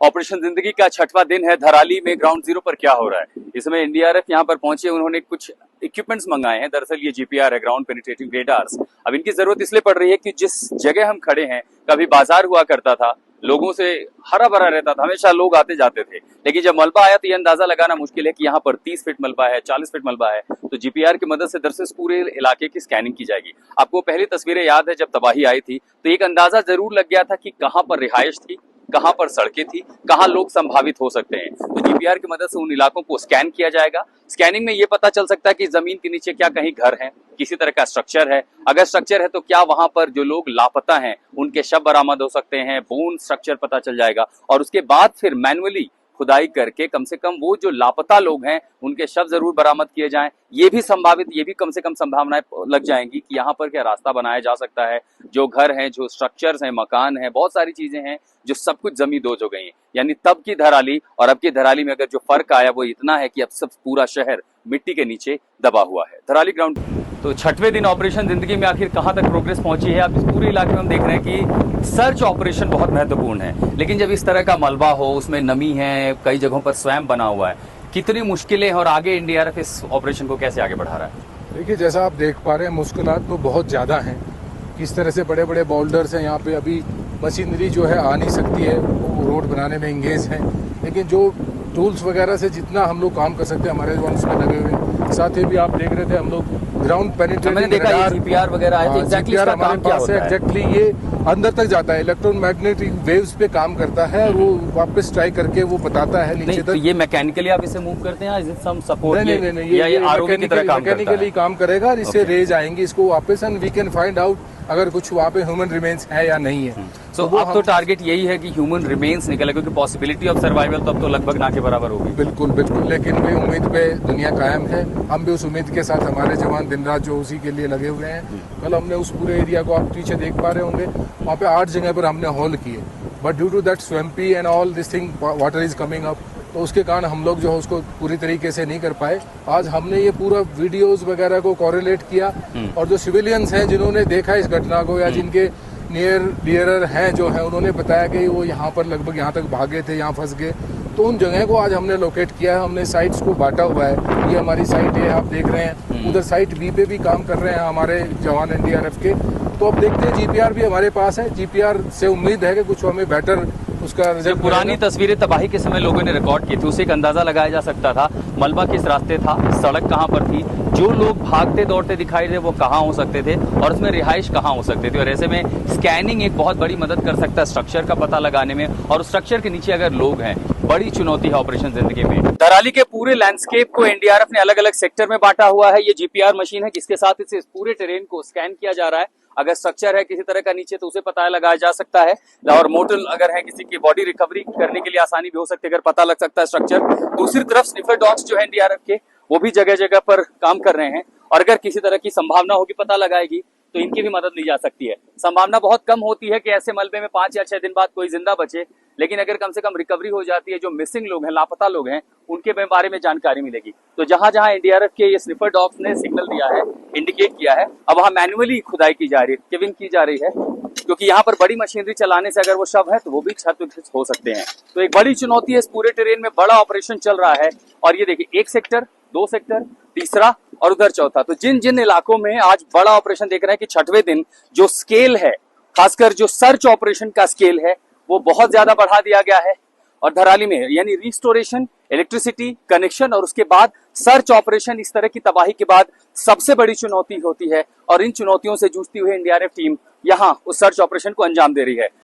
Operation जिंदगी का छठवां दिन है। धराली में ग्राउंड जीरो पर क्या हो रहा है, इसमें एनडीआरएफ यहाँ पर पहुंचे। उन्होंने कुछ इक्विपमेंट्स मंगाए हैं। दरअसल ये जीपीआर है, ग्राउंड पेनिट्रेटिंग रेडार्स। अब इनकी जरूरत इसलिए पड़ रही है कि जिस जगह हम खड़े हैं, कभी बाजार हुआ करता था, लोगों से हरा भरा रहता था, हमेशा लोग आते जाते थे। लेकिन जब मलबा आया तो ये अंदाजा लगाना मुश्किल है कि यहाँ पर 30 फीट मलबा है, 40 फीट मलबा है। तो जीपीआर की मदद से दरअसल पूरे इलाके की स्कैनिंग की जाएगी। आपको पहली तस्वीरें याद है, जब तबाही आई थी तो एक अंदाजा जरूर लग गया था कि कहां पर रिहाइश थी, कहां पर सड़कें थी, कहां लोग संभावित हो सकते हैं। तो जीपीआर की मदद से उन इलाकों को स्कैन किया जाएगा। स्कैनिंग में ये पता चल सकता है कि जमीन के नीचे क्या कहीं घर है, किसी तरह का स्ट्रक्चर है। अगर स्ट्रक्चर है तो क्या वहां पर जो लोग लापता हैं उनके शव बरामद हो सकते हैं, बोन स्ट्रक्चर पता चल जाएगा। और उसके बाद फिर मैन्युअली खुदाई करके कम से कम वो जो लापता लोग हैं उनके शव जरूर बरामद किए जाएं। ये भी कम से कम संभावनाएं लग जाएंगी कि यहाँ पर क्या रास्ता बनाया जा सकता है। जो घर हैं, जो स्ट्रक्चर्स हैं, मकान हैं, बहुत सारी चीजें हैं जो सब कुछ जमींदोज हो गई हैं। यानी तब की धराली और अब की धराली में अगर जो फर्क आया वो इतना है कि अब सब पूरा शहर मिट्टी के नीचे दबा हुआ है। धराली ग्राउंड तो छठवें दिन ऑपरेशन जिंदगी में आखिर कहां तक प्रोग्रेस पहुंची है। अब इस पूरे इलाके में हम देख रहे हैं कि सर्च ऑपरेशन बहुत महत्वपूर्ण है। लेकिन जब इस तरह का मलबा हो, उसमें नमी है, कई जगहों पर स्वयं बना हुआ है, कितनी मुश्किलें और आगे एनडीआरएफ इस ऑपरेशन को कैसे आगे बढ़ा रहा है। देखिए, जैसा आप देख पा रहे हैं, मुश्किलात तो बहुत ज़्यादा हैं। किस तरह से बड़े बड़े बोल्डर्स हैं यहाँ पे, अभी मशीनरी जो है आ नहीं सकती है, वो रोड बनाने में इंगेज हैं। लेकिन जो टूल्स वगैरह से जितना हम लोग काम कर सकते हैं, हमारे जवान उसमें लगे हुए हैं। साथ ही भी आप देख रहे थे, हम लोग ग्राउंड पेनिट्रेटिंग रेडार जीपीआर वगैरह आए थे। जीपीआर हमारे पास है। एग्जैक्टली ये अंदर तक जाता है, इलेक्ट्रोमैग्नेटिक वेव्स पे काम करता है और वो वापस ट्राई करके वो बताता है नीचे तक। तो ये मैकेनिकली आप इसे मूव करते हैं, सम सपोर्ट? नहीं, ये मैकेनिकली काम करेगा और इससे रेज आएंगी इसको वापस, and we can find out अगर कुछ वहाँ पे ह्यूमन रिमेन्स है या नहीं है। तो अब तो टारगेट यही है कि ह्यूमन रिमेन्स निकले, क्योंकि पॉसिबिलिटी ऑफ सर्वाइवल तो अब तो लगभग ना के बराबर होगी। बिल्कुल बिल्कुल, लेकिन भाई उम्मीद पे दुनिया कायम है। हम भी उस उम्मीद के साथ, हमारे जवान दिन रात जो उसी के लिए लगे हुए हैं। कल हमने उस पूरे एरिया को, आप पीछे देख पा रहे होंगे, वहाँ पे 8 जगह पर हमने हॉल किए। But due to that swampy and all this thing, water is coming up, तो उसके कारण हम लोग जो है उसको पूरी तरीके से नहीं कर पाए। आज हमने ये पूरा वीडियोस वगैरह को कोरिलेट किया और जो सिविलियंस हैं जिन्होंने देखा इस घटना को या जिनके नियर डियरर हैं जो है, उन्होंने बताया कि वो यहाँ पर लगभग यहाँ तक भागे थे, यहाँ फंस गए। तो उन जगह को आज हमने लोकेट किया है। हमने साइट्स को बांटा हुआ है। ये हमारी साइट है, आप देख रहे हैं। उधर साइट बी पे भी काम कर रहे हैं हमारे जवान एनडीआरएफ के। तो अब देखते हैं, जीपीआर भी हमारे पास है। जीपीआर से उम्मीद है कि कुछ हमें बेटर उसका रिजल्ट। पुरानी तस्वीरें तबाही के समय लोगों ने रिकॉर्ड की थी, उसे एक अंदाजा लगाया जा सकता था मलबा किस रास्ते था, सड़क कहां पर थी, जो लोग भागते दौड़ते दिखाई दे वो कहां हो सकते थे और उसमें रिहाइश कहां हो सकते थे। और ऐसे में स्कैनिंग एक बहुत बड़ी मदद कर सकता है स्ट्रक्चर का पता लगाने में, और स्ट्रक्चर के नीचे अगर लोग हैं, बड़ी चुनौती है ऑपरेशन जिंदगी में। धराली के पूरे लैंडस्केप को एनडीआरएफ ने अलग अलग सेक्टर में बांटा हुआ है। ये जीपीआर मशीन है जिसके साथ इस पूरे टेरेन को स्कैन किया जा रहा है। अगर स्ट्रक्चर है किसी तरह का नीचे तो उसे पता लगाया जा सकता है, और मोटल अगर है किसी की बॉडी रिकवरी करने के लिए आसानी भी हो सकती है अगर पता लग सकता है स्ट्रक्चर। दूसरी तरफ स्निफर डॉग्स जो है एनडीआरएफ के, वो भी जगह जगह पर काम कर रहे हैं, और अगर किसी तरह की संभावना होगी पता लगाएगी तो इनकी भी मदद ली जा सकती है। संभावना बहुत कम होती है कि ऐसे मलबे में 5 या 6 दिन बाद कोई जिंदा बचे, लेकिन अगर कम से कम रिकवरी हो जाती है, जो मिसिंग लोग हैं, लापता लोग हैं, उनके बारे में जानकारी मिलेगी। तो जहां जहां एनडीआरएफ के ये स्निफर डॉग्स ने सिग्नल दिया है, इंडिकेट किया है, अब वहां मैन्युअली खुदाई की जा रही है, किविंग की जा रही है, क्योंकि यहाँ पर बड़ी मशीनरी चलाने से अगर वो शव है तो वो भी क्षत हो सकते हैं। तो एक बड़ी चुनौती है इस पूरे टेरेन में, बड़ा ऑपरेशन चल रहा है। और ये देखिए, 1 सेक्टर, 2 सेक्टर, तीसरा और उधर चौथा। तो जिन जिन इलाकों में आज बड़ा ऑपरेशन देख रहे हैं कि छठवें दिन जो स्केल है, खासकर जो सर्च ऑपरेशन का स्केल है, वो बहुत ज्यादा बढ़ा दिया गया है। और धराली में यानी रिस्टोरेशन, इलेक्ट्रिसिटी कनेक्शन और उसके बाद सर्च ऑपरेशन, इस तरह की तबाही के बाद सबसे बड़ी चुनौती होती है। और इन चुनौतियों से जूझती हुई एनडीआरएफ टीम यहाँ उस सर्च ऑपरेशन को अंजाम दे रही है।